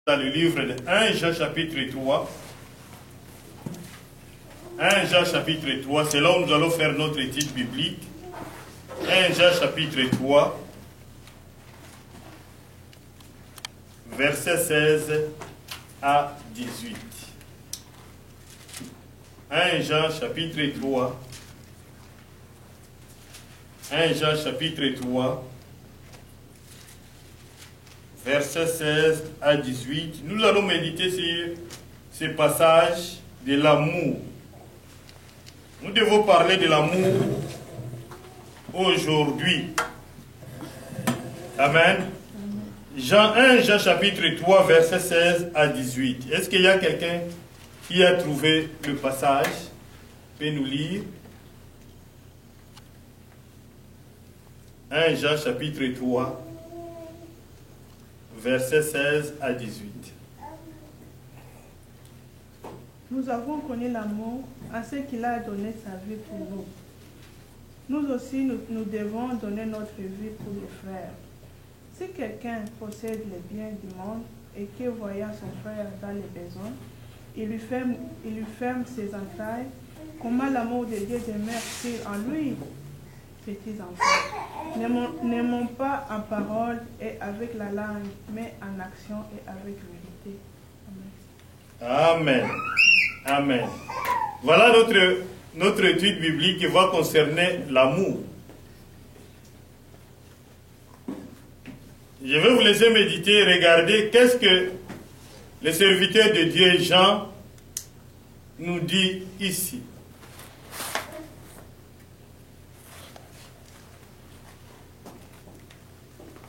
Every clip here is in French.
Dans le livre de 1 Jean chapitre 3. 1 Jean chapitre 3, c'est là où nous allons faire notre étude biblique. 1 Jean chapitre 3, versets 16 à 18. 1 Jean chapitre 3. 1 Jean chapitre 3. Versets 16 à 18, nous allons méditer sur ce passage de l'amour. Nous devons parler de l'amour aujourd'hui. Amen. 1 Jean chapitre 3, versets 16 à 18. Est-ce qu'il y a quelqu'un qui a trouvé le passage? Peut nous lire? 1 Jean chapitre 3. Versets 16 à 18. Nous avons connu l'amour à ce qu'il a donné sa vie pour nous. Nous aussi, nous devons donner notre vie pour les frères. Si quelqu'un possède les biens du monde et que voyant son frère dans les besoins, il lui ferme ses entrailles, comment l'amour de Dieu demeure-t-il en lui? Petits enfants, n'aimons pas en parole et avec la langue, mais en action et avec vérité. Amen. Amen. Voilà notre étude biblique qui va concerner l'amour. Je vais vous laisser méditer, regarder qu'est-ce que le serviteur de Dieu Jean nous dit ici.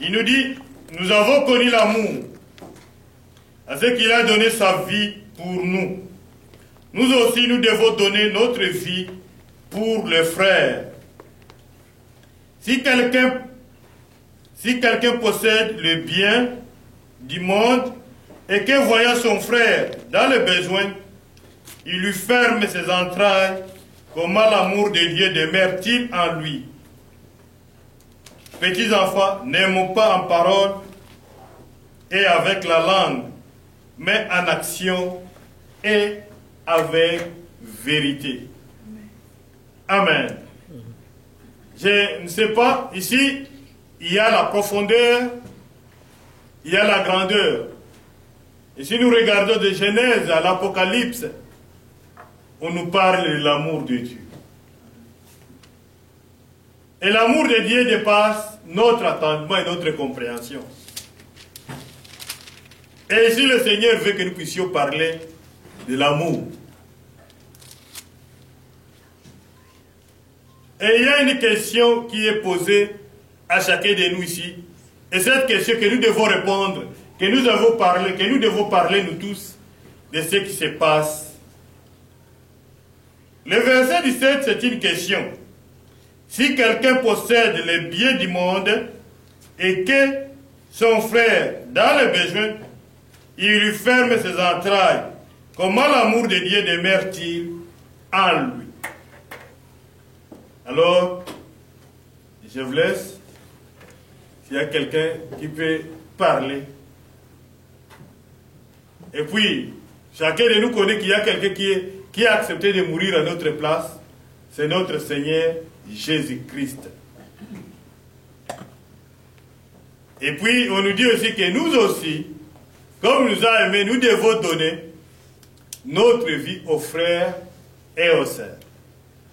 Il nous dit, nous avons connu l'amour, à ce qu'il a donné sa vie pour nous. Nous aussi, nous devons donner notre vie pour les frères. Si quelqu'un possède le bien du monde et que voyant son frère dans le besoin, il lui ferme ses entrailles, comment l'amour de Dieu demeure-t-il en lui? Petits enfants, n'aimons pas en parole et avec la langue, mais en action et avec vérité. Amen. Je ne sais pas, ici, il y a la profondeur, il y a la grandeur. Et si nous regardons de Genèse à l'Apocalypse, on nous parle de l'amour de Dieu. Et l'amour de Dieu dépasse notre attendement et notre compréhension. Et ici, le Seigneur veut que nous puissions parler de l'amour. Et il y a une question qui est posée à chacun de nous ici. Et cette question que nous devons répondre, que nous devons parler nous tous, de ce qui se passe. Le verset 17, c'est une question. Si quelqu'un possède les biens du monde et que son frère, dans le besoin, il lui ferme ses entrailles, comment l'amour de Dieu demeure-t-il en lui? Alors, je vous laisse. S'il y a quelqu'un qui peut parler. Et puis, chacun de nous connaît qu'il y a quelqu'un qui a accepté de mourir à notre place. C'est notre Seigneur Jésus-Christ. Et puis, on nous dit aussi que nous aussi, comme nous a aimés, nous devons donner notre vie aux frères et aux sœurs.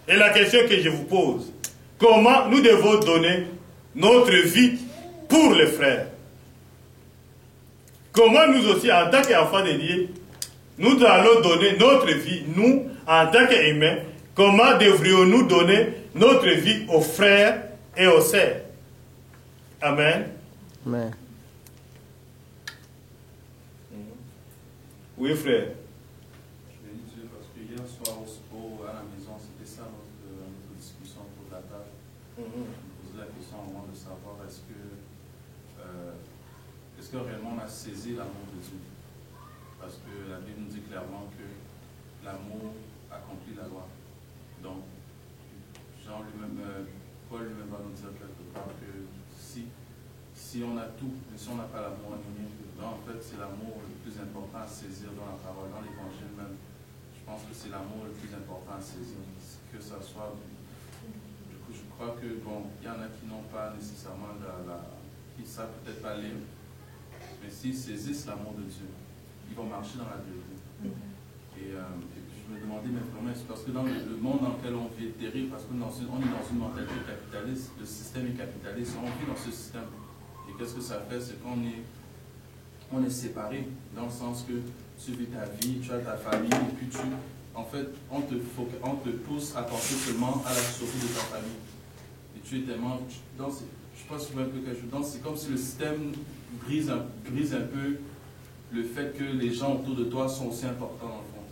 Et la question que je vous pose, comment nous devons donner notre vie pour les frères? Comment nous aussi, en tant qu'enfants de Dieu, nous allons donner notre vie, nous, en tant qu'humains, comment devrions-nous donner notre vie aux frères et aux sœurs? Amen. Amen. Oui, frère. Je vais dire parce que hier soir à la maison, c'était ça notre discussion pour la table. Je me posais la question au moment de savoir est-ce que réellement on a saisi l'amour de Dieu? Parce que la Bible nous dit clairement que l'amour accomplit la loi. Donc, Paul lui-même va nous dire quelque part que si si on a tout, mais si on n'a pas l'amour, on n'est rien. En fait, c'est l'amour le plus important à saisir dans la parole, dans l'évangile même. Je pense que c'est l'amour le plus important à saisir. Que ça soit. Du coup, je crois que, bon, il y en a qui n'ont pas nécessairement qui ne savent peut-être pas lire, mais s'ils saisissent l'amour de Dieu, ils vont marcher dans la vérité. Et puis je me demandais, mais vraiment, c'est parce que dans le monde dans lequel on vit est terrible, parce qu'on est dans une mentalité capitaliste, le système est capitaliste, on vit dans ce système. Et qu'est-ce que ça fait? C'est qu'on est séparés, dans le sens que tu vis ta vie, tu as ta famille, et puis en fait, on te pousse à penser seulement à la survie de ta famille. Et tu es tellement, je ne sais pas si vous voyez un peu quelque chose, c'est comme si le système brise un peu le fait que les gens autour de toi sont aussi importants dans le fond.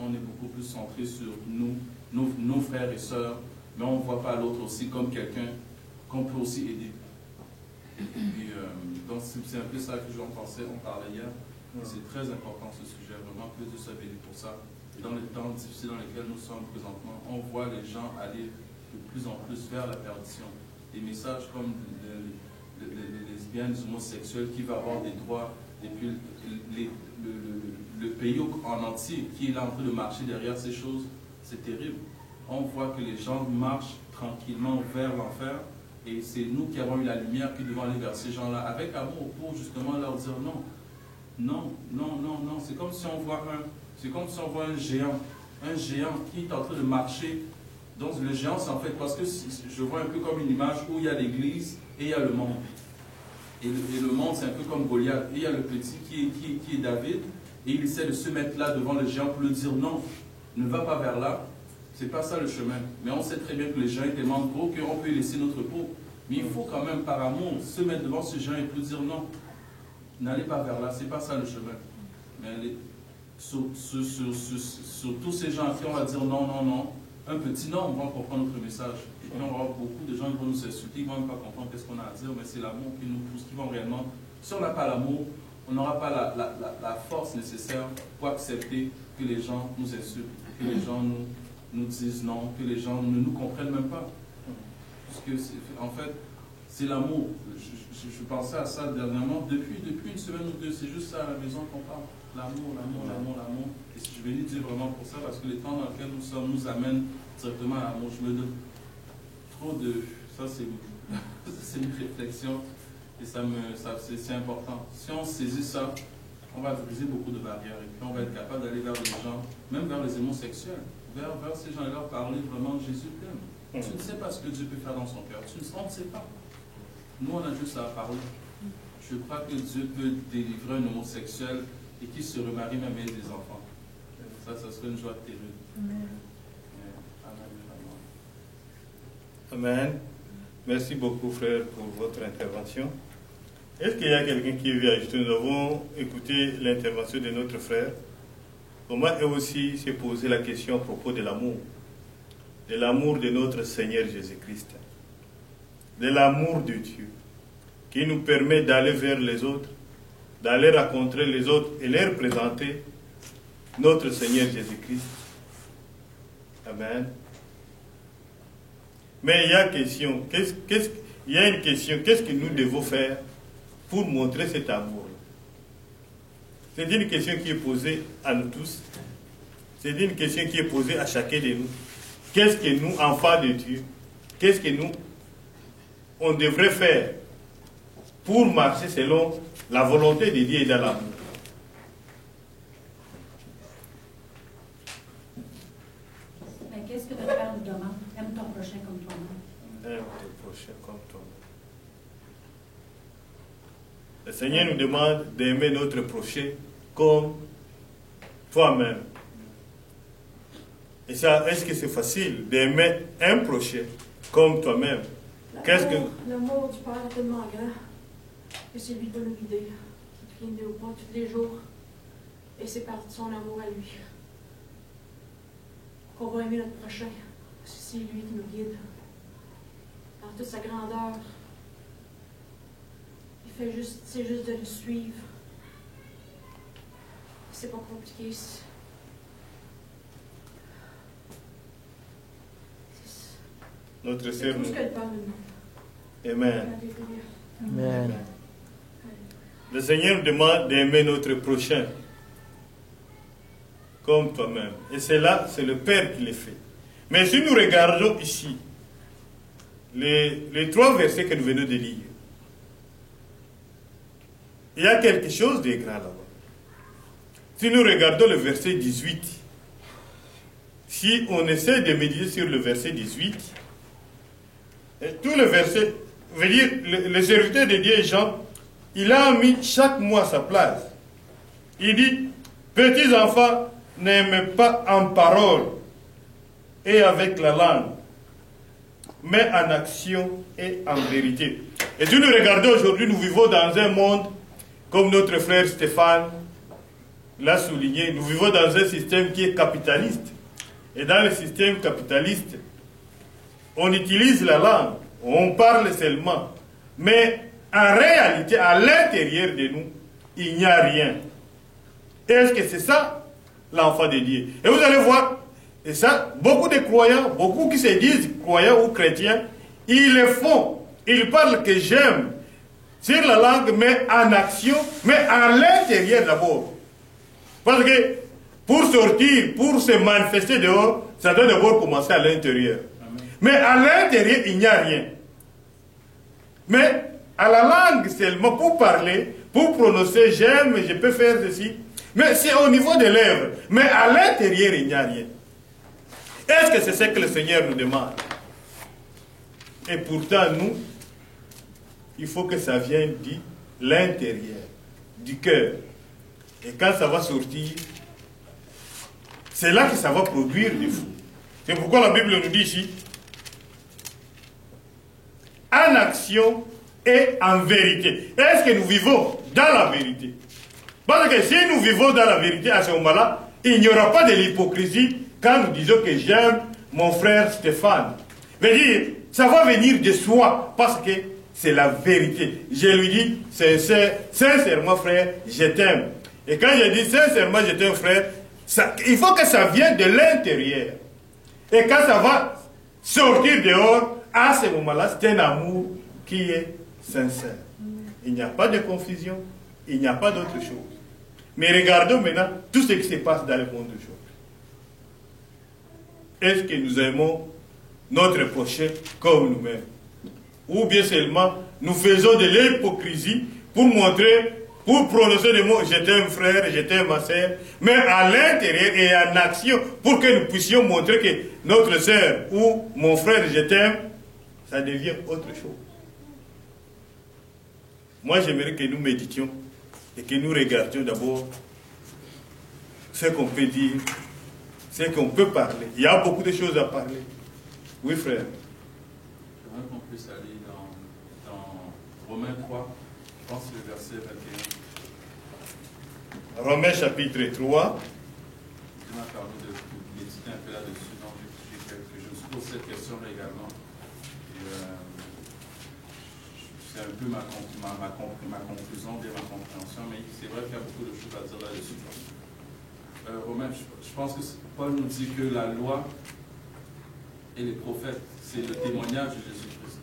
On est beaucoup plus centré sur nous, nos frères et sœurs, mais on ne voit pas l'autre aussi comme quelqu'un qu'on peut aussi aider. Et donc c'est un peu ça que j'en pensais, on parlait hier. C'est très important ce sujet, vraiment que Dieu soit béni pour ça. Et dans les temps difficiles dans lesquels nous sommes présentement, on voit les gens aller de plus en plus vers la perdition. Des messages comme les lesbiennes, les homosexuels qui vont avoir des droits, et puis le pays en entier qui est là en train de marcher derrière ces choses, c'est terrible. On voit que les gens marchent tranquillement vers l'enfer. Et c'est nous qui avons eu la lumière qui devons aller vers ces gens-là avec amour pour justement leur dire non. Non, non, non, non. C'est comme si on voit un géant qui est en train de marcher. Donc le géant, c'est en fait parce que je vois un peu comme une image où il y a l'église et il y a le monde. Et le monde, c'est un peu comme Goliath. Et il y a le petit qui est David et il essaie de se mettre là devant le géant pour lui dire non, ne va pas vers là. C'est pas ça le chemin. Mais on sait très bien que les gens étaient tellement gros qu'on peut laisser notre peau. Mais il faut quand même, par amour, se mettre devant ce géant et lui dire non, n'allez pas vers là, c'est pas ça le chemin. Mais sur tous ces gens à qui on va dire non, non, non, un petit non, on va comprendre notre message. Et puis on va avoir beaucoup de gens qui vont nous insulter, ils ne vont même pas comprendre qu'est-ce qu'on a à dire, mais c'est l'amour qui nous pousse, qui vont réellement. Si on n'a pas l'amour, on n'aura pas la force nécessaire pour accepter que les gens nous insultent, que les gens nous disent non, que les gens ne nous comprennent même pas. Parce que, en fait, c'est l'amour. Je pensais à ça dernièrement. Depuis une semaine ou deux, c'est juste ça à la maison qu'on parle. L'amour, l'amour, l'amour, l'amour. Et je bénis Dieu vraiment pour ça, parce que les temps dans lesquels nous sommes nous amènent directement à l'amour. Je me donne trop de... Ça, c'est une réflexion. Et c'est important. Si on saisit ça, on va briser beaucoup de barrières. Et puis on va être capable d'aller vers les gens, même vers les homosexuels. Vers ces gens-là, parler vraiment Jésus t'aime. Tu ne sais pas ce que Dieu peut faire dans son cœur. On ne sait pas. Nous, on a juste à parler. Je crois que Dieu peut délivrer un homosexuel et qu'il se remarie même avec des enfants. Ça serait une joie terrible. Amen. Amen. Merci beaucoup, frère, pour votre intervention. Est-ce qu'il y a quelqu'un qui veut ajouter? Nous avons écouté l'intervention de notre frère. Comment elle aussi s'est posé la question à propos de l'amour de notre Seigneur Jésus-Christ, de l'amour de Dieu, qui nous permet d'aller vers les autres, d'aller rencontrer les autres et leur présenter notre Seigneur Jésus-Christ. Amen. Mais il y a une question, qu'est-ce que nous devons faire pour montrer cet amour? C'est une question qui est posée à nous tous. C'est une question qui est posée à chacun de nous. Qu'est-ce que nous, enfants de Dieu, qu'est-ce que nous, on devrait faire pour marcher selon la volonté de Dieu et dans l'amour? Mais qu'est-ce que notre Père nous demande? Aime ton prochain comme toi-même. Aime ton prochain comme toi-même. Le Seigneur nous demande d'aimer notre prochain comme toi-même. Et ça, est-ce que c'est facile d'aimer un prochain comme toi-même? Qu'est-ce que... L'amour du Père est tellement grand que c'est lui qui va nous guider, qui vient de nous pas tous les jours. Et c'est par son amour à lui qu'on va aimer notre prochain. Parce que c'est lui qui nous guide dans toute sa grandeur. C'est juste de le suivre. C'est pas compliqué. Notre C'est Seigneur tout ce nous... que le Père nous demande. Amen. Alléluia. Amen. Le Seigneur nous demande d'aimer notre prochain comme toi-même. Et c'est là, c'est le Père qui le fait. Mais si nous regardons ici, les 3 versets que nous venons de lire, il y a quelque chose de grand là-bas. Si nous regardons le verset 18, si on essaie de méditer sur le verset 18, tout le verset, veut dire, le serviteur de Dieu Jean, il a mis chaque mot à sa place. Il dit, petits enfants, n'aimez pas en parole et avec la langue, mais en action et en vérité. Et si nous regardons aujourd'hui, nous vivons dans un monde, comme notre frère Stéphane l'a souligné, nous vivons dans un système qui est capitaliste. Et dans le système capitaliste, on utilise la langue, on parle seulement. Mais en réalité, à l'intérieur de nous, il n'y a rien. Est-ce que c'est ça, l'enfant de Dieu? Et vous allez voir, et ça, beaucoup de croyants, beaucoup qui se disent croyants ou chrétiens, ils le font. Ils parlent que j'aime sur la langue, mais en action, mais à l'intérieur d'abord. Parce que pour sortir, pour se manifester dehors, ça doit d'abord commencer à l'intérieur. Mais à l'intérieur, il n'y a rien. Mais à la langue seulement, pour parler, pour prononcer, j'aime, je peux faire ceci. Mais c'est au niveau des lèvres. Mais à l'intérieur, il n'y a rien. Est-ce que c'est ce que le Seigneur nous demande? Et pourtant, nous, il faut que ça vienne de l'intérieur, du cœur. Et quand ça va sortir, c'est là que ça va produire des fruits. C'est pourquoi la Bible nous dit ici, en action et en vérité. Est-ce que nous vivons dans la vérité? Parce que si nous vivons dans la vérité à ce moment-là, il n'y aura pas de l'hypocrisie quand nous disons que j'aime mon frère Stéphane. Veut dire, ça va venir de soi parce que c'est la vérité. Je lui dis, sincèrement frère, je t'aime. Et quand je dis sincèrement je t'aime frère, il faut que ça vienne de l'intérieur. Et quand ça va sortir dehors, à ce moment-là, c'est un amour qui est sincère. Il n'y a pas de confusion, il n'y a pas d'autre chose. Mais regardons maintenant tout ce qui se passe dans le monde d'aujourd'hui. Est-ce que nous aimons notre prochain comme nous-mêmes? Ou bien seulement nous faisons de l'hypocrisie pour montrer, pour prononcer des mots, je t'aime frère, je t'aime ma sœur, mais à l'intérieur et en action, pour que nous puissions montrer que notre sœur ou mon frère, je t'aime, ça devient autre chose. Moi, j'aimerais que nous méditions et que nous regardions d'abord ce qu'on peut dire, ce qu'on peut parler. Il y a beaucoup de choses à parler. Oui, frère. J'aimerais qu'on puisse aller dans Romains 3, je pense que c'est le verset 21. Romains chapitre 3. Tu m'as permis de méditer un peu là-dessus, donc je me pose cette question-là également. C'est un peu ma conclusion, bien ma compréhension, mais c'est vrai qu'il y a beaucoup de choses à dire là-dessus. Romain, je pense que Paul nous dit que la loi et les prophètes, c'est le témoignage de Jésus-Christ.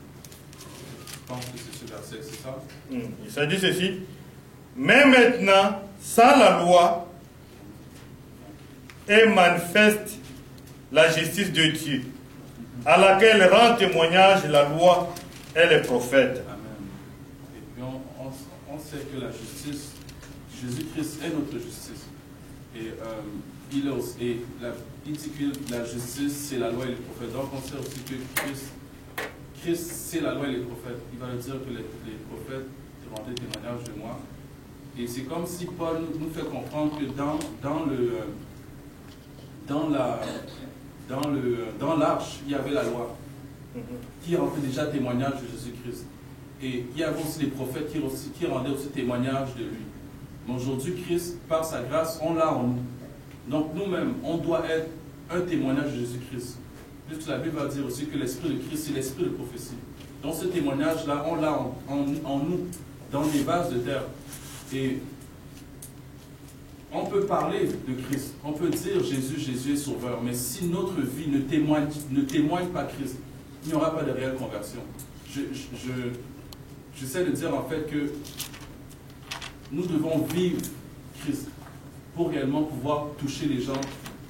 Je pense que c'est ce verset, c'est ça? Ça dit ceci. Mais maintenant, sans la loi, est manifeste la justice de Dieu, à laquelle rend témoignage la loi et les prophètes. Amen. Et puis on sait que la justice, Jésus-Christ est notre justice. Et il dit que la justice, c'est la loi et les prophètes. Donc on sait aussi que Christ, c'est la loi et les prophètes. Il va le dire que les prophètes rendaient témoignage de moi. Et c'est comme si Paul nous fait comprendre que dans l'arche, il y avait la loi qui rendait déjà témoignage de Jésus-Christ. Et il y avait aussi les prophètes qui rendaient aussi témoignage de lui. Mais aujourd'hui, Christ, par sa grâce, on l'a en nous. Donc nous-mêmes, on doit être un témoignage de Jésus-Christ. Puisque la Bible va dire aussi que l'esprit de Christ, c'est l'esprit de prophétie. Donc ce témoignage-là, on l'a en nous, dans les vases de terre. Et on peut parler de Christ, on peut dire Jésus est sauveur, mais si notre vie ne témoigne pas Christ, il n'y aura pas de réelle conversion. J'essaie de dire en fait que nous devons vivre Christ pour réellement pouvoir toucher les gens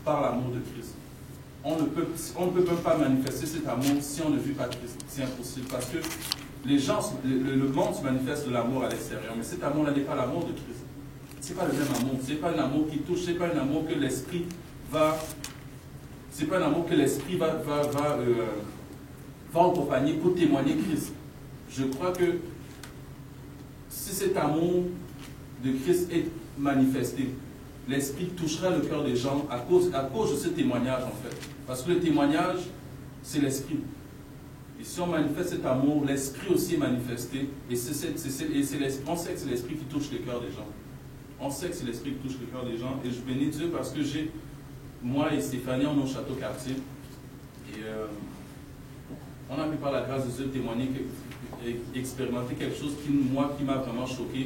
par l'amour de Christ. On ne peut même pas manifester cet amour si on ne vit pas Christ. C'est impossible parce que les gens, le monde se manifeste de l'amour à l'extérieur, mais cet amour-là n'est pas l'amour de Christ. Ce n'est pas le même amour. Ce n'est pas un amour qui touche, ce n'est pas un amour que l'esprit va... C'est pas un amour que l'esprit va accompagner pour témoigner Christ. Je crois que si cet amour de Christ est manifesté, l'esprit touchera le cœur des gens à cause de ce témoignage en fait. Parce que le témoignage, c'est l'esprit. Et si on manifeste cet amour, l'esprit aussi est manifesté. Et on sait que c'est l'esprit qui touche le cœur des gens. On sait que c'est l'esprit qui touche le cœur des gens. Et je bénis Dieu parce que moi et Stéphanie, on est au Château-Cartier. Et on a pu par la grâce de Dieu témoigner, expérimenter quelque chose qui m'a vraiment choqué.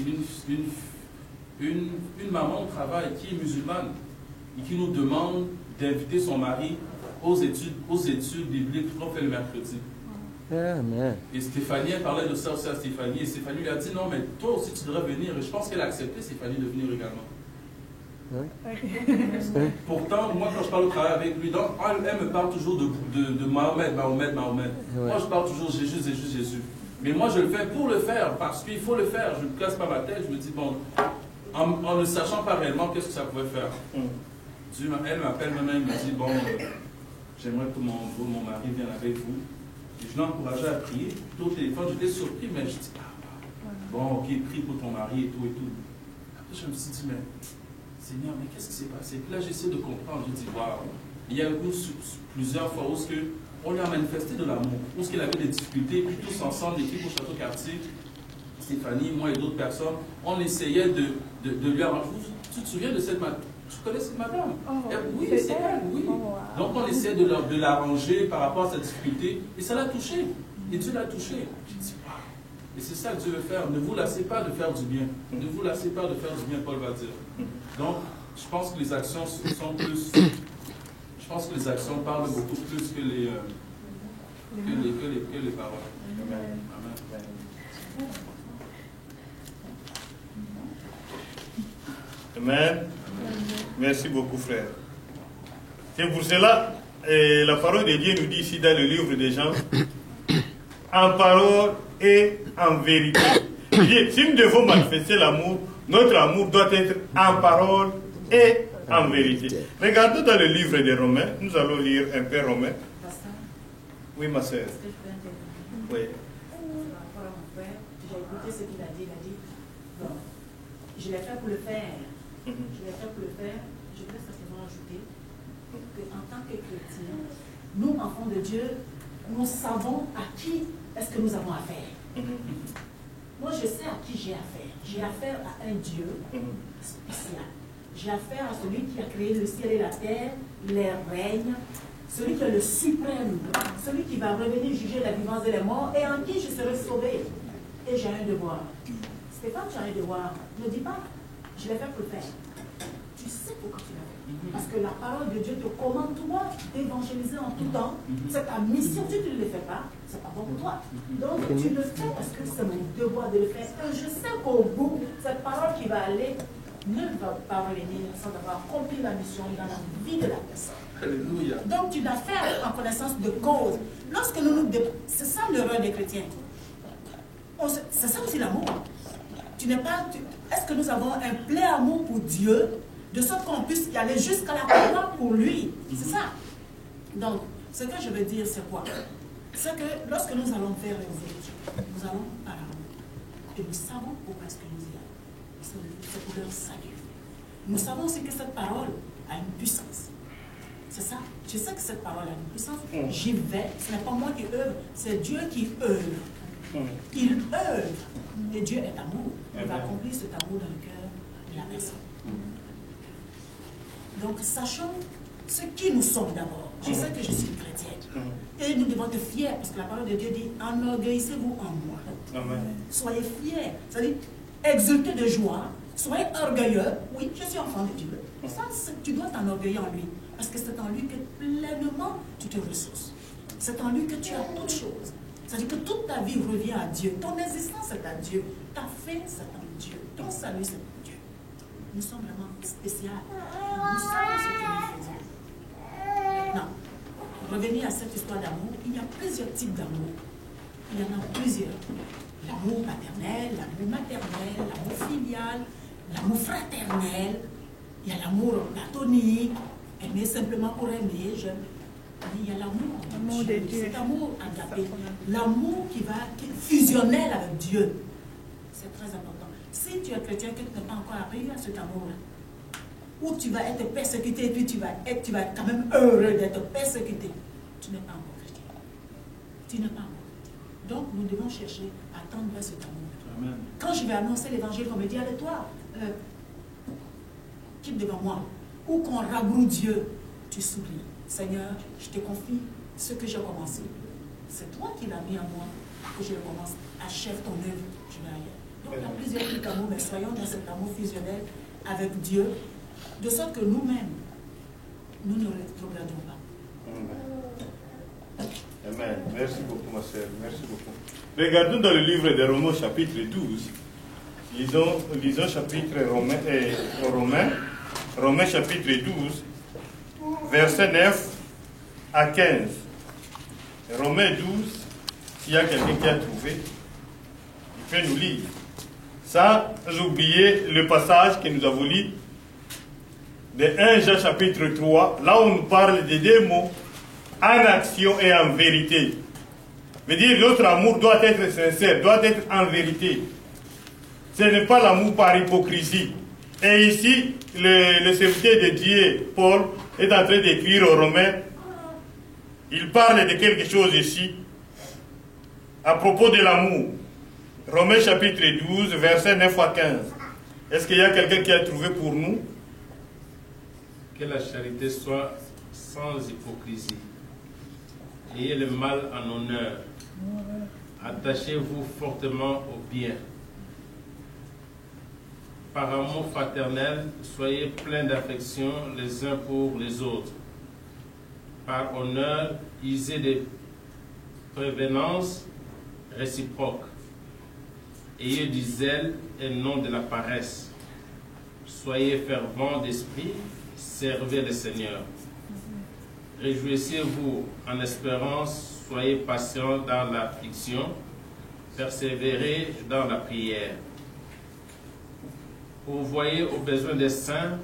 Une maman au travail qui est musulmane et qui nous demande d'inviter son mari aux études bibliques qu'on fait le mercredi. Amen. Et Stéphanie, elle parlait de ça aussi à Stéphanie. Et Stéphanie lui a dit non, mais toi aussi tu devrais venir. Et je pense qu'elle a accepté, Stéphanie, de venir également. Oui. Pourtant, moi quand je parle au travail avec lui, donc, elle me parle toujours de Mahomet. Ouais. Moi je parle toujours Jésus. Mais moi je le fais pour le faire, parce qu'il faut le faire. Je ne me casse pas ma tête, je me dis bon, en ne sachant pas réellement qu'est-ce que ça pouvait faire. Elle m'appelle maintenant, elle me dit bon, j'aimerais que mon mari vienne avec vous. Et je l'ai encouragé à prier. Tout au téléphone, j'étais surpris, mais je dis bon, ok, prie pour ton mari et tout et tout. Après je me suis dit mais Seigneur, mais qu'est-ce qui s'est passé? Puis là, j'essaie de comprendre. Je dis, waouh, il y a eu plusieurs fois où on lui a manifesté de l'amour, où il avait des difficultés, puis tous ensemble, l'équipe au Château-Cartier, Stéphanie, moi et d'autres personnes, on essayait de lui arranger. Tu te souviens de cette madame? Tu connais cette madame? Oui, c'est elle, oui. Donc on essaie de l'arranger par rapport à sa difficulté, et ça l'a touché. Et Dieu l'a touché. Je dis, waouh. Et c'est ça que Dieu veut faire. Ne vous lassez pas de faire du bien. Ne vous lassez pas de faire du bien, Paul va dire. Donc, je pense que les actions sont plus... Je pense que les actions parlent beaucoup plus que les paroles. Amen. Amen. Merci beaucoup, frère. C'est pour cela, la parole de Dieu nous dit ici dans le livre des Jean, en parole et en vérité. Si nous devons manifester l'amour, notre amour doit être en parole et en vérité. Regardons dans le livre des Romains, nous allons lire un peu Romains. Oui, ma soeur. Est-ce que je peux intervenir? Oui. Par rapport à mon frère, j'ai écouté ce qu'il a dit. Il a dit, bon, je l'ai fait pour le faire. Je l'ai fait pour le faire. Je voudrais simplement ajouter qu'en tant que chrétiens, nous, enfants de Dieu, nous savons à qui est-ce que nous avons affaire. Moi, je sais à qui j'ai affaire. J'ai affaire à un Dieu spécial. J'ai affaire à celui qui a créé le ciel et la terre, les règnes, celui qui est le suprême, celui qui va revenir juger la vivance et les morts, et en qui je serai sauvé. Et j'ai un devoir. Stéphane, j'ai un devoir. Ne dis pas, je l'ai fait pour le faire. Tu sais pourquoi tu l'as fait. Parce que la parole de Dieu te commande, toi, d'évangéliser en tout temps. C'est ta mission. Si tu ne le fais pas, c'est pas bon pour toi. Donc, tu le fais parce que c'est mon devoir de le faire. Et je sais qu'au bout, cette parole qui va aller ne va pas revenir sans avoir accompli la mission dans la vie de la personne. Alléluia. Donc, tu dois faire en connaissance de cause. Lorsque nous c'est ça l'erreur des chrétiens. C'est ça aussi l'amour. Est-ce que nous avons un plein amour pour Dieu, de sorte qu'on puisse y aller jusqu'à la croix pour lui? C'est ça. Donc, ce que je veux dire, c'est quoi? C'est que lorsque nous allons faire les études, nous allons à l'amour. Et nous savons pourquoi est-ce que nous y allons. C'est pour leur salut. Nous savons aussi que cette parole a une puissance. C'est ça. Je sais que cette parole a une puissance. J'y vais. Ce n'est pas moi qui œuvre, c'est Dieu qui œuvre. Il œuvre. Et Dieu est amour. Il va accomplir cet amour dans le cœur de la personne. Donc, sachons ce qui nous sommes d'abord. Je sais que je suis chrétienne. Et nous devons être fiers, parce que la parole de Dieu dit, enorgueillissez-vous en moi. Amen. Soyez fiers. C'est-à-dire, exultez de joie. Soyez orgueilleux. Oui, je suis enfant de Dieu. Ça, tu dois t'enorgueillir en lui. Parce que c'est en lui que pleinement tu te ressources. C'est en lui que tu as toutes choses. C'est-à-dire que toute ta vie revient à Dieu. Ton existence est à Dieu. Ta fin, c'est en Dieu. Ton salut, c'est nous sommes vraiment spéciaux. Nous savons ce que nous faisons. Maintenant, revenir à cette histoire d'amour, il y a plusieurs types d'amour. Il y en a plusieurs. L'amour paternel, l'amour maternel, l'amour filial, l'amour fraternel. Il y a l'amour platonique, aimer simplement pour aimer. Il y a l'amour de Dieu. Cet amour agapé. L'amour qui est fusionnel avec Dieu. C'est très important. Si tu es chrétien, que tu n'as pas encore appris à cet amour-là, où tu vas être persécuté et puis tu vas être quand même heureux d'être persécuté, tu n'es pas encore chrétien. Tu n'es pas encore chrétien. Donc, nous devons chercher à tendre vers cet amour. Amen. Quand je vais annoncer l'évangile, on me dit, allez toi, quitte devant moi. Ou qu'on rabroue Dieu, tu souris. Seigneur, je te confie ce que j'ai commencé. C'est toi qui l'as mis en moi, que je le commence. Achève ton œuvre, je vais ailleurs. Donc, il y a plusieurs types d'amour, mais soyons dans cet amour fusionnel avec Dieu, de sorte que nous-mêmes, nous ne rétrogradons pas. Amen. Merci beaucoup, ma sœur. Merci beaucoup. Regardons dans le livre de Romains, chapitre 12. Lisons chapitre Romains, chapitre 12, versets 9 à 15. Romains 12, s'il y a quelqu'un qui a trouvé, il peut nous lire. Sans oublier le passage que nous avons lu de 1 Jean chapitre 3, là où on nous parle des deux mots, en action et en vérité. Veut dire notre amour doit être sincère, doit être en vérité. Ce n'est pas l'amour par hypocrisie. Et ici, le serviteur de Dieu, Paul, est en train d'écrire aux Romains. Il parle de quelque chose ici, à propos de l'amour. Romains chapitre 12, versets 9 à 15. Est-ce qu'il y a quelqu'un qui a trouvé pour nous? Que la charité soit sans hypocrisie. Ayez le mal en honneur. Attachez-vous fortement au bien. Par amour fraternel, soyez pleins d'affection les uns pour les autres. Par honneur, usez des prévenances réciproques. Ayez du zèle et non de la paresse. Soyez fervents d'esprit, servez le Seigneur. Réjouissez-vous en espérance, soyez patients dans l'affliction, persévérez dans la prière. Pourvoyez aux besoins des saints,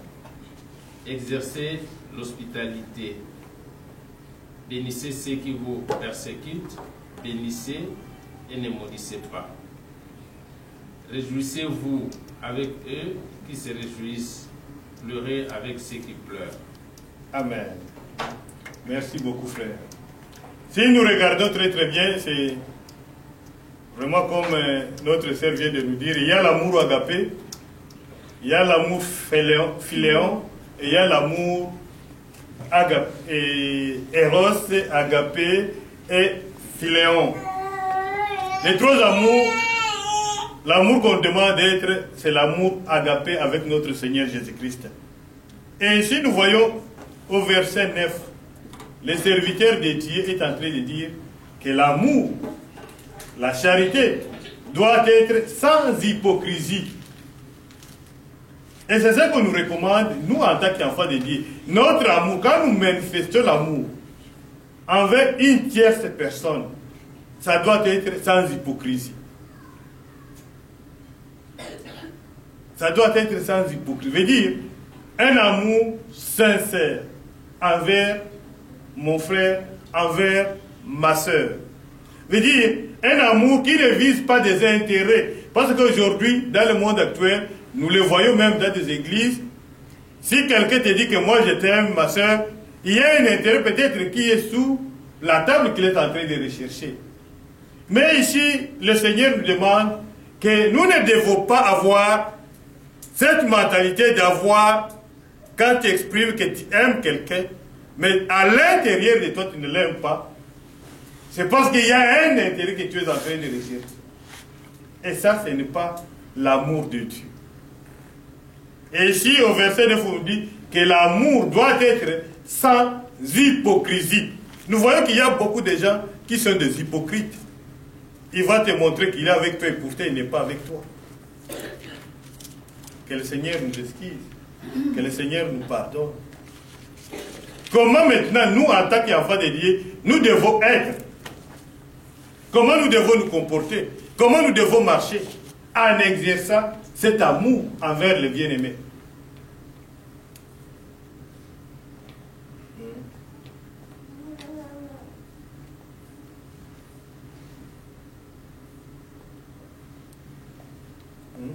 exercez l'hospitalité. Bénissez ceux qui vous persécutent, bénissez et ne maudissez pas. Réjouissez-vous avec eux qui se réjouissent, pleurez avec ceux qui pleurent. Amen. Merci beaucoup, frère. Si nous regardons très très bien, c'est vraiment comme notre sœur vient de nous dire, il y a l'amour agapé, il y a l'amour philéon, et il y a l'amour éros, agapé et philéon. Les trois amours, l'amour qu'on demande d'être, c'est l'amour agapé avec notre Seigneur Jésus-Christ. Et ici, nous voyons au verset 9, le serviteur de Dieu est en train de dire que l'amour, la charité, doit être sans hypocrisie. Et c'est ça qu'on nous recommande, nous en tant qu'enfants de Dieu. Notre amour, quand nous manifestons l'amour envers une tierce personne, ça doit être sans hypocrisie. Ça doit être sans hypocrisie. Veut dire, un amour sincère envers mon frère, envers ma soeur. Veut dire, un amour qui ne vise pas des intérêts. Parce qu'aujourd'hui, dans le monde actuel, nous le voyons même dans des églises. Si quelqu'un te dit que moi je t'aime, ma soeur, il y a un intérêt peut-être qui est sous la table qu'il est en train de rechercher. Mais ici, le Seigneur nous demande que nous ne devons pas avoir cette mentalité d'avoir, quand tu exprimes que tu aimes quelqu'un, mais à l'intérieur de toi tu ne l'aimes pas, c'est parce qu'il y a un intérêt que tu es en train de rechercher. Et ça, ce n'est pas l'amour de Dieu. Et ici, au verset 9, on dit que l'amour doit être sans hypocrisie. Nous voyons qu'il y a beaucoup de gens qui sont des hypocrites. Il va te montrer qu'il est avec toi et pourtant il n'est pas avec toi. Que le Seigneur nous excuse. Que le Seigneur nous pardonne. Comment maintenant, nous, en tant qu'enfants de Dieu, nous devons être? Comment nous devons nous comporter? Comment nous devons marcher en exerçant cet amour envers le bien-aimé?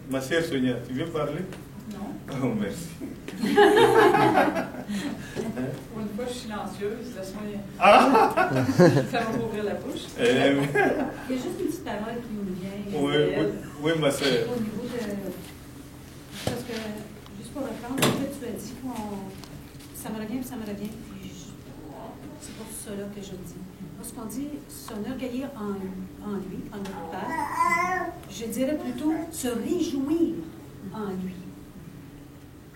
Ma sœur Sonia, tu veux parler? Non. Oh, merci. Pour une fois, je suis silencieuse, laisse-moi. Ah! Ça va m'ouvrir la bouche. Il y a juste une petite parole qui nous vient. Oui, ma sœur. Au niveau de. Parce que, juste pour reprendre, en fait, tu as dit ça me revient, puis c'est pour cela que je le dis. Lorsqu'on dit s'enorgueillir en lui, en notre Père, je dirais plutôt se réjouir en lui.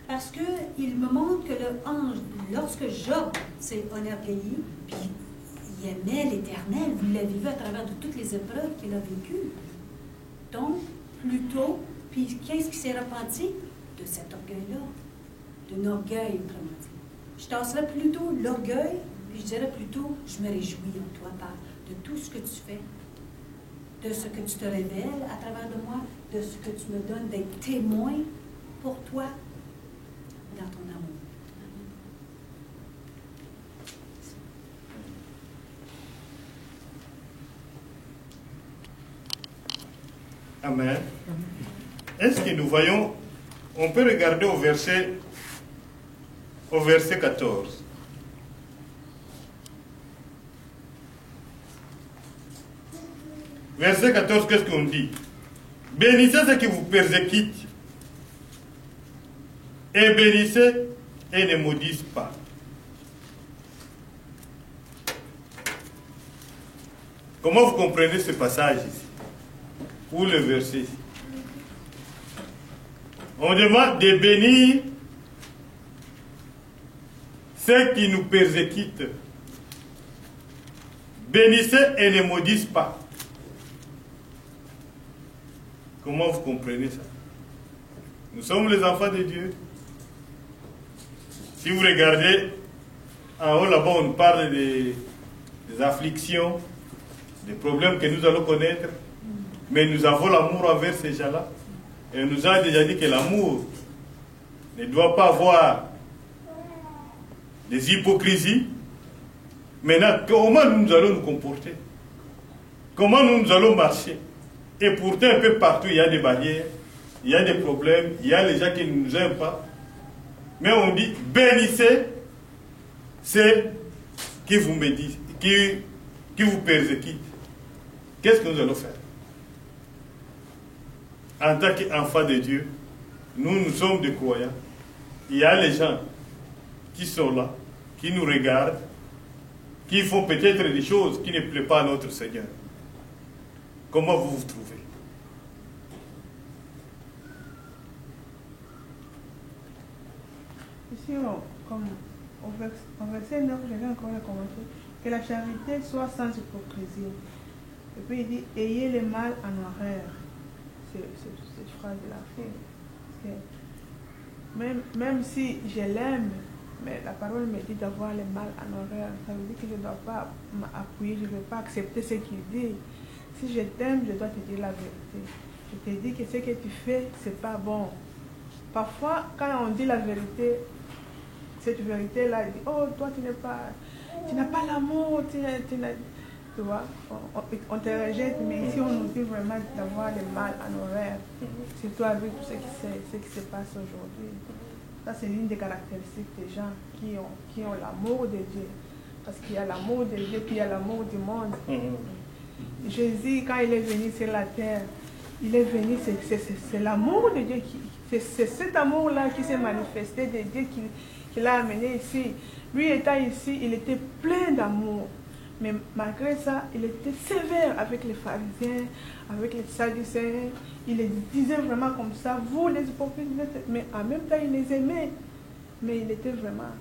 Parce qu'il me montre que lorsque Job s'est enorgueilli, puis il aimait l'Éternel, il l'a vécu à travers de toutes les épreuves qu'il a vécues. Donc, plutôt, puis qu'est-ce qui s'est repenti? De cet orgueil-là. D'un orgueil, autrement dit. Je tasserais plutôt l'orgueil, puis je dirais plutôt, je me réjouis en toi, Père, de tout ce que tu fais, de ce que tu te révèles à travers de moi, de ce que tu me donnes d'être témoin pour toi dans ton amour. Amen. Est-ce que nous voyons, on peut regarder au verset 14. Verset 14, qu'est-ce qu'on dit? Bénissez ceux qui vous persécutent et bénissez et ne maudissent pas. Comment vous comprenez ce passage ici? Ou le verset ici? On demande de bénir ceux qui nous persécutent. Bénissez et ne maudissent pas. Comment vous comprenez ça? Nous sommes les enfants de Dieu. Si vous regardez en haut là-bas, on parle des afflictions, des problèmes que nous allons connaître. Mais nous avons l'amour envers ces gens-là. Et on nous a déjà dit que l'amour ne doit pas avoir des hypocrisies. Maintenant, comment nous allons nous comporter? Comment nous allons marcher? Et pourtant, un peu partout, il y a des barrières, il y a des problèmes, il y a les gens qui ne nous aiment pas. Mais on dit, bénissez ceux qui vous médisent, qui vous persécutent. Qu'est-ce que nous allons faire? En tant qu'enfants de Dieu, nous sommes des croyants. Il y a les gens qui sont là, qui nous regardent, qui font peut-être des choses qui ne plaisent pas à notre Seigneur. Comment vous vous trouvez? Ici, comme au verset 9, je vais encore le commenter. Que la charité soit sans hypocrisie. Et puis il dit, ayez le mal en horreur. C'est cette phrase de la fin. Même si je l'aime, mais la parole me dit d'avoir le mal en horreur. Ça veut dire que je ne dois pas m'appuyer, je ne vais pas accepter ce qu'il dit. Si je t'aime, je dois te dire la vérité. Je te dis que ce que tu fais, ce n'est pas bon. Parfois, quand on dit la vérité, cette vérité-là, elle dit, oh, toi, tu n'as pas l'amour, tu vois, on te rejette, mais ici, on nous dit vraiment d'avoir le mal en horreur, surtout avec tout ce qui se passe aujourd'hui. Ça, c'est l'une des caractéristiques des gens qui ont l'amour de Dieu. Parce qu'il y a l'amour de Dieu, puis il y a l'amour du monde. Jésus, quand il est venu sur la terre, il est venu, c'est l'amour de Dieu, c'est cet amour-là qui s'est manifesté de Dieu qui l'a amené ici. Lui étant ici, il était plein d'amour. Mais malgré ça, il était sévère avec les pharisiens, avec les sadducéens. Il les disait vraiment comme ça, vous les hypocrites, mais en même temps, il les aimait. Mais il était vraiment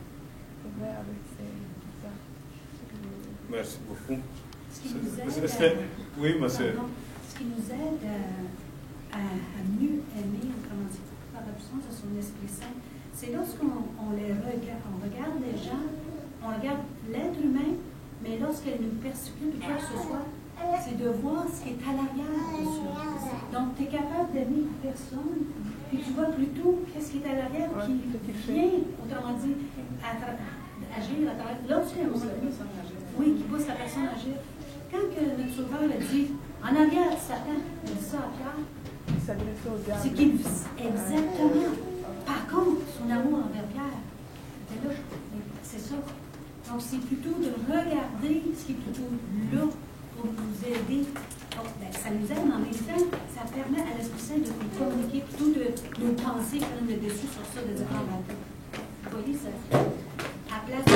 sévère avec ça. Merci beaucoup. Ce qui nous aide, oui, ma soeur. Ce qui nous aide à mieux aimer, autrement dit, par la puissance de son Esprit Saint. C'est lorsqu'on les regarde, on regarde les gens, on regarde l'être humain, mais lorsqu'elle nous persécute ou quoi que ce soit, c'est de voir ce qui est à l'arrière de ça. Donc, tu es capable d'aimer une personne, puis tu vois plutôt qu'est-ce qui est à l'arrière qui vient, autrement dit, agir à travers. Lorsqu'un moment donné, oui, qui pousse la personne à agir. Quand que notre Sauveur a dit, en arrière, Satan, il dit ça à Pierre, c'est qu'il exactement. Par contre, son amour envers Pierre, c'était là, c'est ça. Donc, c'est plutôt de regarder ce qui est plutôt là pour nous aider. Donc, ça nous aide, mais en même temps, ça permet à l'Esprit Saint de nous communiquer, plutôt de nous penser, prendre le dessus sur ça, de dire, ah, ben, vous voyez, ça, à place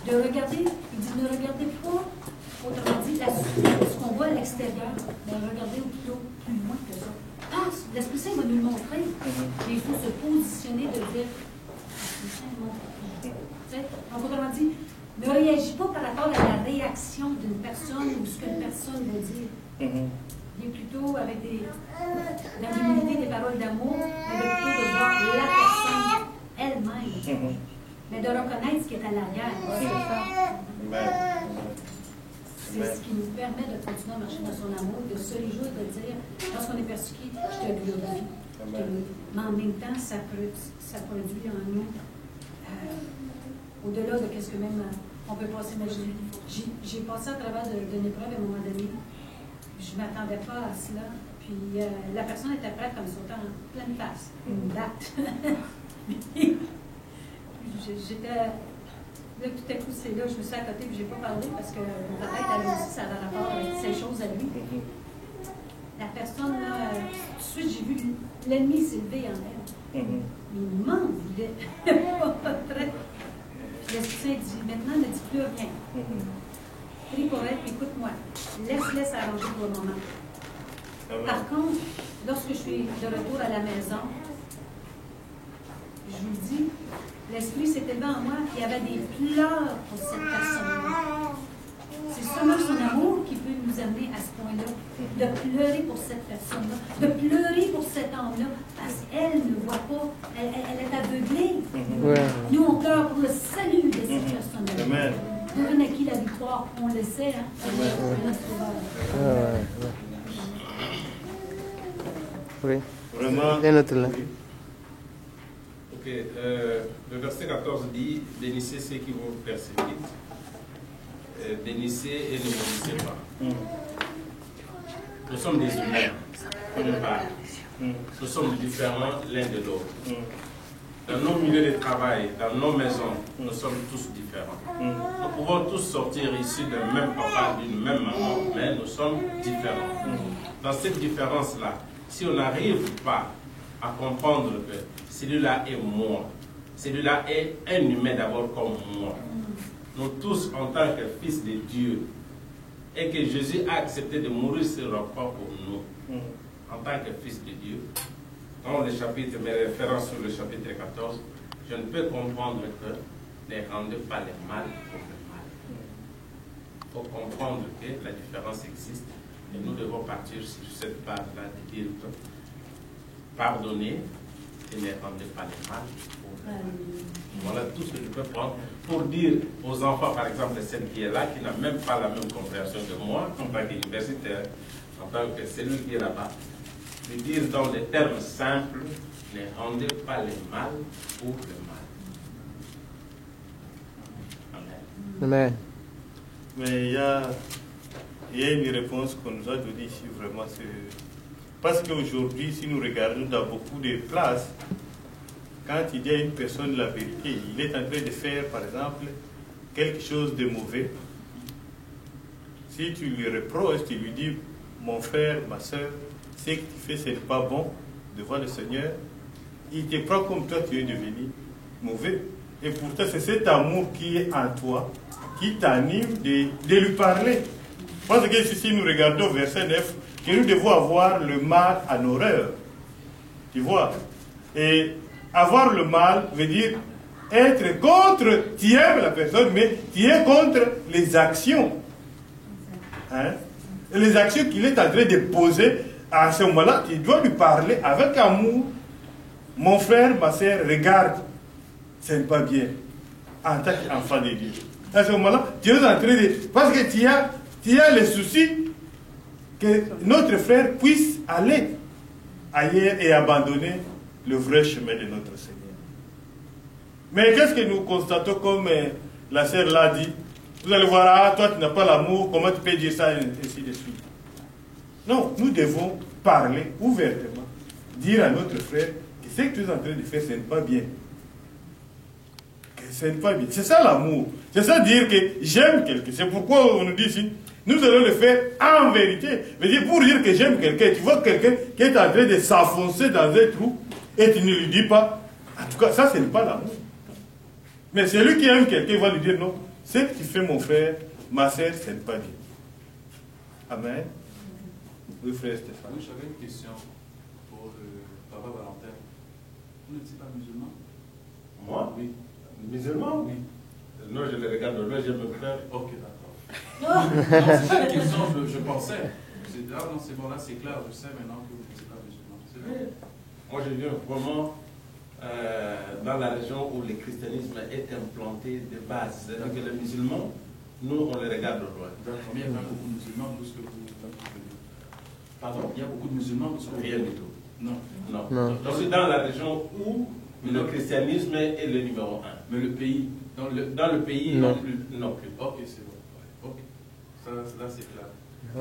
de regarder, il dit, ne regardez pas, autrement dit, ce qu'on voit à l'extérieur, mais regardez plutôt plus loin que ça. Ah, l'Esprit Saint va nous le montrer. Mais il faut se positionner de dire, l'Esprit Saint montre. Donc, autrement dit, ne réagis pas par rapport à la réaction d'une personne ou ce qu'une personne va dire. Il est plutôt avec la l'humilité des paroles d'amour, mais de plutôt de voir la personne elle-même. Mais de reconnaître ce qui est à l'arrière. C'est ce qui nous permet de continuer à marcher dans son amour, de se réjouir, de dire, lorsqu'on est persécuté, je te glorifie. Mais en même temps, ça produit en nous, au-delà de ce que même on peut pas s'imaginer. J'ai passé à travers d'une épreuve à un moment donné. Je ne m'attendais pas à cela. Puis la personne était prête à me sauter en pleine face. Une date. J'étais... Là, tout à coup, c'est là, je me suis à côté et je n'ai pas parlé parce que mon tête, elle aussi, ça avait rapport avec ces choses à lui. La personne, là, tout de suite, j'ai vu l'ennemi s'élever en elle. Il m'en voulait. Pas très. Puis l'Esprit Saint dit, maintenant, ne dis plus rien. Prie pour elle, puis écoute-moi. Laisse arranger pour le moment. Par contre, lorsque je suis de retour à la maison, je vous dis, l'Esprit s'est élevé en moi, il y avait des pleurs pour cette personne-là. C'est seulement son amour qui peut nous amener à ce point-là, de pleurer pour cette personne-là, de pleurer pour cet homme-là, parce qu'elle ne voit pas, elle est aveuglée. Nous, on pleure pour le salut de cette personne-là. Devine à qui la victoire, on le sait, hein? C'est notre Sauveur. Oui. Vraiment. Ok, le verset 14 dit, bénissez ceux qui vous persécutent, bénissez et ne maudissez pas. Nous sommes des humains, d'une part. Nous sommes différents l'un de l'autre. Dans nos milieux de travail, dans nos maisons, nous sommes tous différents. Nous pouvons tous sortir ici d'un même papa, d'une même maman, mais nous sommes différents. Dans cette différence-là, si on n'arrive pas à comprendre que celui-là est moi, celui-là est un humain d'abord comme moi, nous tous en tant que fils de Dieu, et que Jésus a accepté de mourir sur la croix pour nous, en tant que fils de Dieu, dans le chapitre, mes références sur le chapitre 14, je ne peux comprendre que ne rendez pas le mal pour le mal. Il faut comprendre que la différence existe et nous devons partir sur cette base-là de dire que pardonnez et ne rendez pas le mal pour le mal. Voilà tout ce que je peux prendre pour dire aux enfants, par exemple, celle qui est là, qui n'a même pas la même compréhension de moi, en tant qu'universitaire, en tant que celui qui est là-bas, de dire dans des termes simples, ne rendez pas le mal pour le mal. Amen. Amen. Mais il y a une réponse qu'on nous a donnée ici, vraiment. Parce qu'aujourd'hui, si nous regardons dans beaucoup de classes, quand il dit à une personne la vérité, il est en train de faire, par exemple, quelque chose de mauvais. Si tu lui reproches, tu lui dis, mon frère, ma soeur, ce que tu fais, ce n'est pas bon devant le Seigneur. Il te prend comme toi, tu es devenu mauvais. Et pourtant, c'est cet amour qui est en toi, qui t'anime de lui parler. Parce que si nous regardons verset 9, que nous devons avoir le mal en horreur. Tu vois? Et avoir le mal veut dire être contre, tu aimes la personne, mais tu es contre les actions. Hein? Et les actions qu'il est en train de poser, à ce moment-là, tu dois lui parler avec amour mon frère, ma soeur, regarde, ce n'est pas bien, en tant qu'enfant de Dieu. À ce moment-là, tu es en train de... Parce que tu as le souci que notre frère puisse aller ailleurs et abandonner le vrai chemin de notre Seigneur. Mais qu'est-ce que nous constatons comme la sœur l'a dit? Vous allez voir, ah, toi tu n'as pas l'amour, comment tu peux dire ça, et ainsi de suite. Non, nous devons parler ouvertement, dire à notre frère que ce que tu es en train de faire, ce n'est pas bien. Que ce n'est pas bien. C'est ça l'amour. C'est ça dire que j'aime quelqu'un. C'est pourquoi on nous dit ici, nous allons le faire en vérité. Mais dire, pour dire que j'aime quelqu'un, tu vois quelqu'un qui est en train de s'enfoncer dans un trou et tu ne lui dis pas, en tout cas, ça, ce n'est pas l'amour. Mais celui qui aime quelqu'un va lui dire non, ce que tu fais, mon frère, ma soeur, ce n'est pas bien. Amen. Oui, frère Stéphane. Oui, j'avais une question pour Papa Valentin. Vous n'êtes pas musulman? Moi? Oui. Musulman? Oui. Non, je le regarde de loin, je me frère. Ok, d'accord. Non, c'est pas une question, je pensais. Ah non, c'est bon, là c'est clair, je sais maintenant que vous n'êtes pas musulman. C'est vrai. Moi, je viens vraiment dans la région où le christianisme est implanté de base. C'est-à-dire que les musulmans, nous, on les regarde de loin. D'accord, mais il y a pas beaucoup de musulmans de ce que vous venez. Pardon? Il y a beaucoup de musulmans de ce que vous Rien du tout. Non. Non. Non. Donc, c'est dans la région où le christianisme est le numéro 1. Mais le pays, Dans le pays, Non. non plus. Non plus. ok, c'est bon. Ouais. Ok. Ça, là c'est clair. Et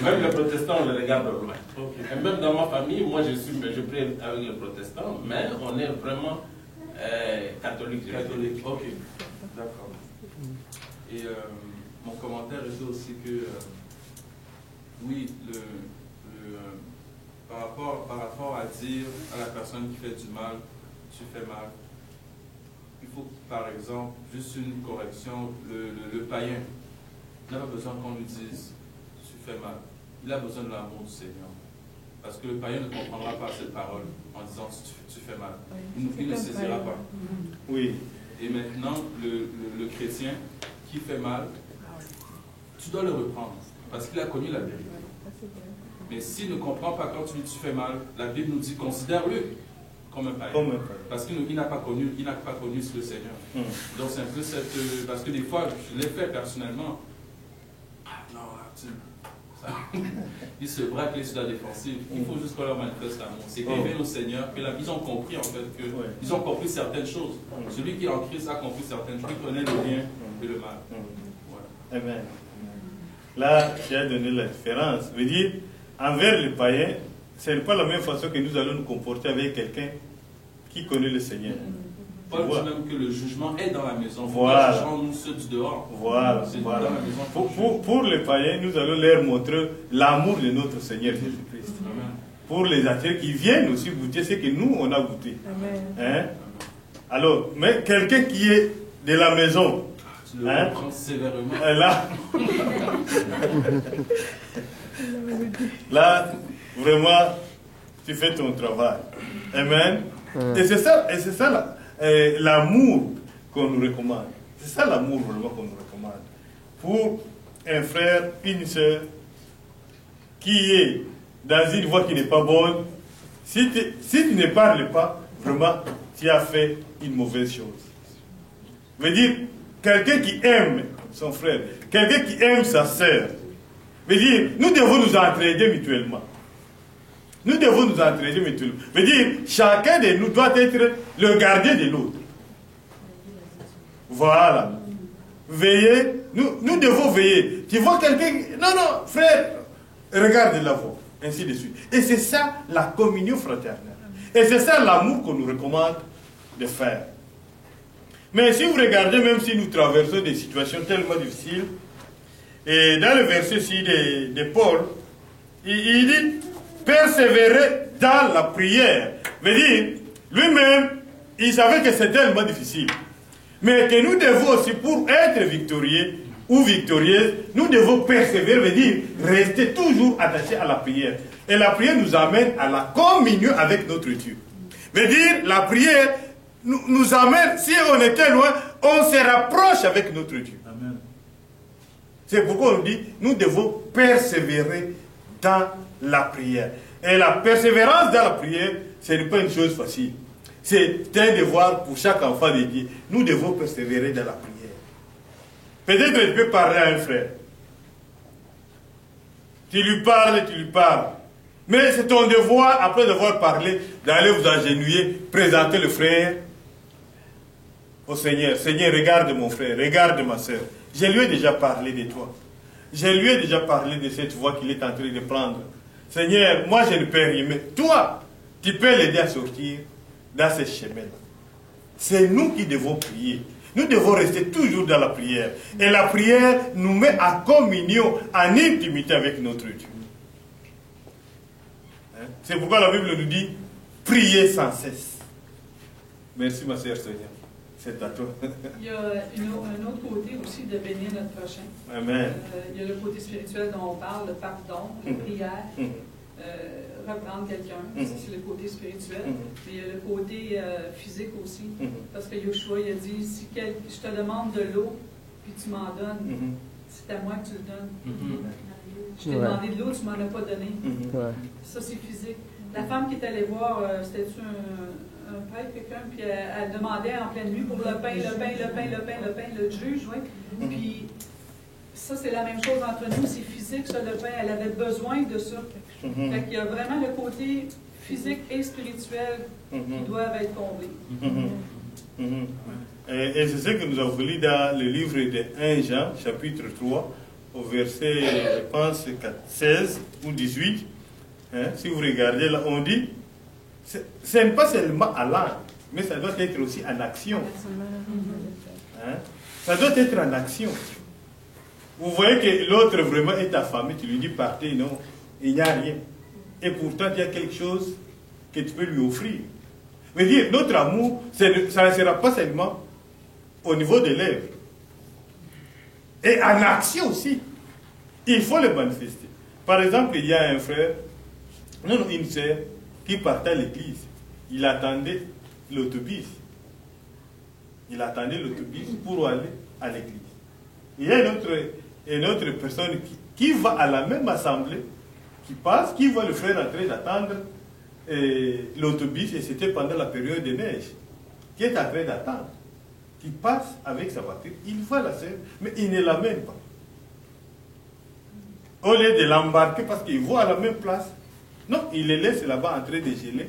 même les protestants, on les regarde de loin. Ok. Et même dans ma famille, moi je prie avec les protestants, mais on est vraiment catholique. Catholique, ok. D'accord. Et mon commentaire était aussi que, oui, par rapport à dire à la personne qui fait du mal, tu fais mal, il faut, par exemple, juste une correction, le païen n'a pas besoin qu'on lui dise tu fais mal. Il a besoin de l'amour du Seigneur. Parce que le païen ne comprendra pas cette parole en disant tu fais mal. Il ne saisira pas. Oui. Et maintenant, le chrétien qui fait mal, tu dois le reprendre. Parce qu'il a connu la vérité. Mais s'il ne comprend pas quand tu lui dis tu fais mal, la Bible nous dit considère-le comme un païen. Parce qu'il n'a pas connu le Seigneur. Donc c'est un peu cette... Parce que des fois, je l'ai fait personnellement. Ah non, ils se braquent sur la défensive. Il faut juste qu'on leur manifeste l'amour. C'est qu'ils viennent au Seigneur, ils ont compris en fait que ils ont compris certaines choses. Celui qui est en Christ a compris certaines choses. Il connaît le bien et le mal. Voilà. Amen. Là, j'ai donné la différence. Je veux dire, envers les païens, ce n'est pas la même façon que nous allons nous comporter avec quelqu'un qui connaît le Seigneur. Paul dit même que le jugement est dans la maison. Voilà. Le jugement, nous, ceux du dehors. Voilà. C'est Voilà. dans la maison. Pour les païens, nous allons leur montrer l'amour de notre Seigneur Jésus-Christ. Pour les athées qui viennent aussi goûter ce que nous, on a goûté. Hein? Alors, mais quelqu'un qui est de la maison, Tu le reprends sévèrement. Là, vraiment, tu fais ton travail. Amen. Et c'est ça l'amour qu'on nous recommande. C'est ça l'amour vraiment qu'on nous recommande. Pour un frère, une soeur qui est dans une voie qui n'est pas bonne, si tu ne parles pas, vraiment, tu as fait une mauvaise chose. Je veux dire, quelqu'un qui aime son frère, quelqu'un qui aime sa sœur, veut dire, nous devons nous entraider mutuellement. Nous devons nous entraider mutuellement. Veut dire, chacun de nous doit être le gardien de l'autre. Voilà. Veillez, nous devons veiller. Tu vois quelqu'un, non, frère, regarde la voie, ainsi de suite. Et c'est ça la communion fraternelle. Et c'est ça l'amour qu'on nous recommande de faire. Mais si vous regardez, même si nous traversons des situations tellement difficiles, et dans le verset-ci de Paul, il dit persévérer dans la prière. Veut dire, lui-même, il savait que c'était tellement difficile. Mais que nous devons aussi, pour être victorieux ou victorieuses, nous devons persévérer, veut dire rester toujours attachés à la prière. Et la prière nous amène à la communion avec notre Dieu. Veut dire, la prière nous amène, si on était loin, on se rapproche avec notre Dieu. Amen. C'est pourquoi on dit, nous devons persévérer dans la prière. Et la persévérance dans la prière, ce n'est pas une chose facile. C'est un devoir pour chaque enfant de Dieu. Nous devons persévérer dans la prière. Peut-être que tu peux parler à un frère. Tu lui parles. Mais c'est ton devoir, après avoir parlé, d'aller vous agenouiller, présenter le frère au Seigneur. Seigneur, regarde mon frère, regarde ma soeur. Je lui ai déjà parlé de toi. Je lui ai déjà parlé de cette voie qu'il est en train de prendre. Seigneur, moi je ne peux rien, mais toi, tu peux l'aider à sortir dans ce chemin-là. C'est nous qui devons prier. Nous devons rester toujours dans la prière. Et la prière nous met en communion, en intimité avec notre Dieu. Hein? C'est pourquoi la Bible nous dit, priez sans cesse. Merci ma sœur Seigneur. C'est à toi. Il y a un autre côté aussi de bénir notre prochain. Amen. Il y a le côté spirituel dont on parle, le pardon, la prière, reprendre quelqu'un, c'est le côté spirituel. Mais il y a le côté physique aussi. Parce que Yoshua, il a dit, si je te demande de l'eau, puis tu m'en donnes, c'est à moi que tu le donnes. Je t'ai demandé de l'eau, tu m'en as pas donné. Ça, c'est physique. La femme qui est allée voir, c'était-tu un prêtre, quelqu'un, puis elle demandait en pleine nuit pour le pain, le juge, oui. Puis ça, c'est la même chose entre nous, c'est physique, ça, le pain, elle avait besoin de ça. Fait qu'il y a vraiment le côté physique et spirituel qui doivent être comblés. Et c'est ce que nous avons lu dans le livre de 1 Jean, chapitre 3, au verset, je pense, 16 ou 18. Hein, si vous regardez là, on dit, ce n'est pas seulement à l'âme, mais ça doit être aussi en action. Hein? Ça doit être en action. Vous voyez que l'autre vraiment est affamé, tu lui dis partez, non, il n'y a rien. Et pourtant, il y a quelque chose que tu peux lui offrir. Je veux dire, notre amour, ça ne sera pas seulement au niveau des lèvres. Et en action aussi. Il faut le manifester. Par exemple, il y a un frère, non, une sœur, qui partait à l'église. Il attendait l'autobus. Il attendait l'autobus pour aller à l'église. Il y a une autre personne qui va à la même assemblée, qui passe, qui voit le frère en train d'attendre l'autobus, et c'était pendant la période de neige, qui est en train d'attendre, qui passe avec sa voiture, il voit la sœur, mais il ne l'amène pas. Au lieu de l'embarquer parce qu'il voit à la même place, non, il les laisse là-bas en train de geler.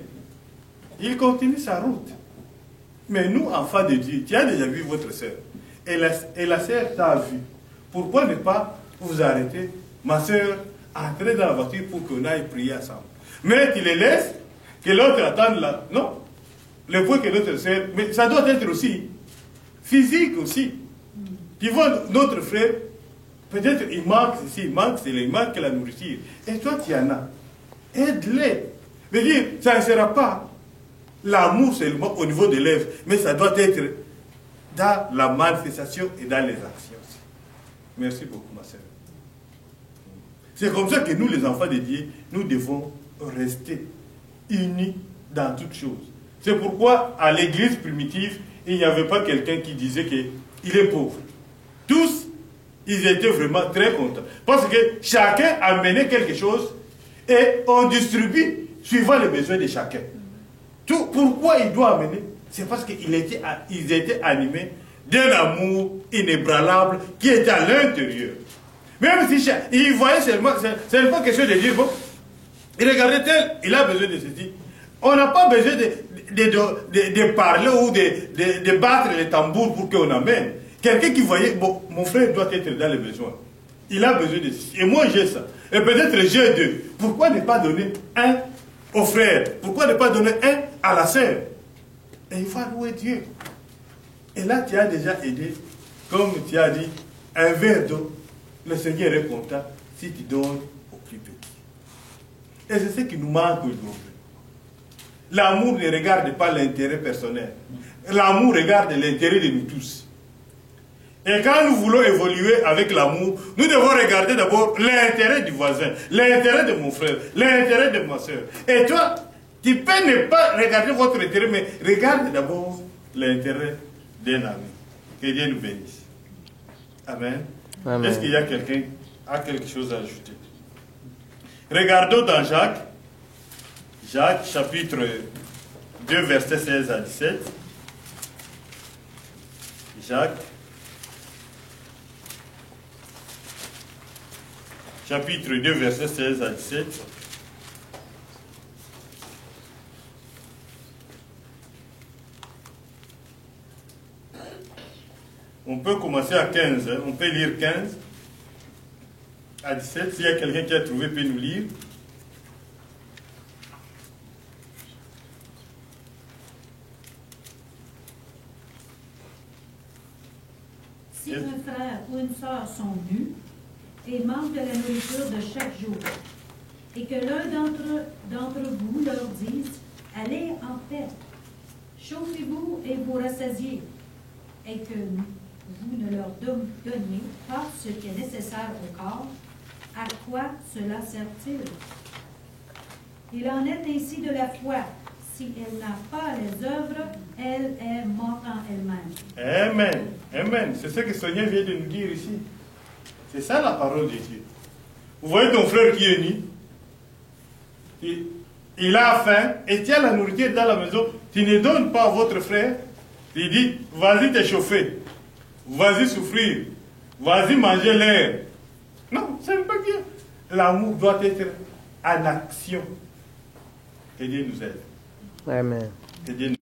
Il continue sa route. Mais nous, enfants de Dieu, tu as déjà vu votre sœur, et la sœur t'a vu. Pourquoi ne pas vous arrêter, ma sœur, entrer dans la voiture pour qu'on aille prier ensemble? Mais tu les laisses, que l'autre attende là. Non. Le point que notre sœur, mais ça doit être aussi physique aussi. Tu vois notre frère, peut-être il manque ceci, il manque la nourriture. Et toi tu en as. Aide-les. Je veux dire, ça ne sera pas l'amour seulement au niveau des lèvres, mais ça doit être dans la manifestation et dans les actions. Merci beaucoup, ma sœur. C'est comme ça que nous, les enfants de Dieu, nous devons rester unis dans toutes choses. C'est pourquoi, à l'église primitive, il n'y avait pas quelqu'un qui disait qu'il est pauvre. Tous, ils étaient vraiment très contents. Parce que chacun amenait quelque chose et on distribue suivant les besoins de chacun. Tout, pourquoi il doit amener? C'est parce qu'ils étaient animés d'un amour inébranlable qui était à l'intérieur. Même si il voyait seulement, ce n'est pas question de dire, bon, il regardait tel, il a besoin de ceci. On n'a pas besoin de parler ou de battre les tambours pour qu'on amène. Quelqu'un qui voyait, bon, mon frère doit être dans les besoins. Il a besoin de ceci. Et moi j'ai ça. Et peut-être j'ai deux. Pourquoi ne pas donner un au frère? Pourquoi ne pas donner un à la sœur? Et il va louer Dieu. Et là, tu as déjà aidé, comme tu as dit, un verre d'eau. Le Seigneur est content si tu donnes au plus petit. Et c'est ce qui nous manque aujourd'hui. L'amour ne regarde pas l'intérêt personnel. L'amour regarde l'intérêt de nous tous. Et quand nous voulons évoluer avec l'amour, nous devons regarder d'abord l'intérêt du voisin, l'intérêt de mon frère, l'intérêt de ma soeur. Et toi, tu peux ne pas regarder votre intérêt, mais regarde d'abord l'intérêt d'un ami. Que Dieu nous bénisse. Amen. Est-ce qu'il y a quelqu'un qui a quelque chose à ajouter? Regardons dans Jacques, Jacques chapitre 2 versets 16 à 17. Jacques chapitre 2 versets 16 à 17. On peut commencer à 15, hein. On peut lire 15 à 17. S'il y a quelqu'un qui a trouvé, peut nous lire. Si un frère ou une sœur sont nus et manquent de la nourriture de chaque jour, et que l'un d'entre vous leur dise, allez en paix, chauffez-vous et vous rassasiez, et que vous ne leur donniez pas ce qui est nécessaire au corps, à quoi cela sert-il? Il en est ainsi de la foi. Si elle n'a pas les œuvres, elle est morte en elle-même. Amen. Amen. C'est ce que Sonia vient de nous dire ici. C'est ça la parole de Dieu. Vous voyez ton frère qui est nu. Il a faim et tu as la nourriture dans la maison. Tu ne donnes pas à votre frère. Tu dis, vas-y t'échauffer. Vas-y souffrir. Vas-y manger l'air. Non, c'est pas bien. L'amour doit être en action. Que Dieu nous aide. Amen. Que Dieu nous